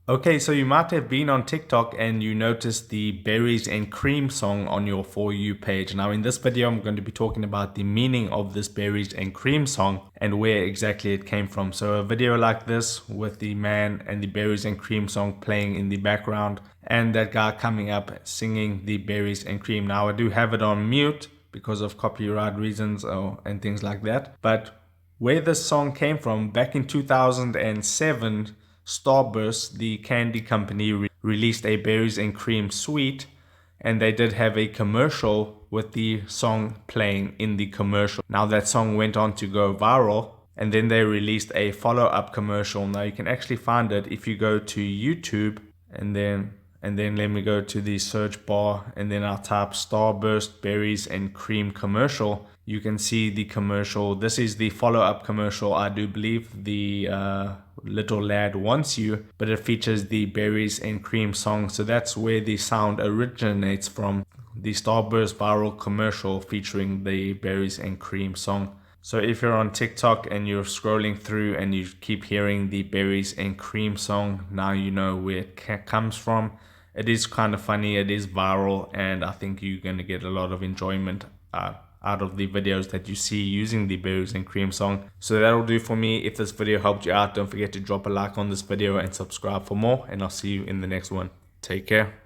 Okay, so you might have been on TikTok and you noticed the berries and cream song on your For You page. Now, in this video, I'm going to be talking about the meaning of this berries and cream song and where exactly it came from. So, a video like this with the man and the berries and cream song playing in the background and that guy coming up singing the berries and cream. Now, I do have it on mute because of copyright reasons and things like that. But where this song came from, back in 2007, Starburst, the candy company, released a berries and cream sweet, and they did have a commercial with the song playing in the commercial. Now that song went on to go viral, and then they released a follow-up commercial. Now you can actually find it if you go to YouTube and then let me go to the search bar and then I'll type Starburst berries and cream commercial. You can see the commercial. This is the follow-up commercial. I do believe the Little Lad Wants You, but it features the berries and cream song. So that's where the sound originates from, the Starburst viral commercial featuring the berries and cream song. So if you're on TikTok and you're scrolling through and you keep hearing the berries and cream song, now you know where it comes from. It is kind of funny, it is viral, and I think you're going to get a lot of enjoyment out of the videos that you see using the berries and cream song. So that'll do for me. If this video helped you out, don't forget to drop a like on this video and subscribe for more, and I'll see you in the next one. Take care.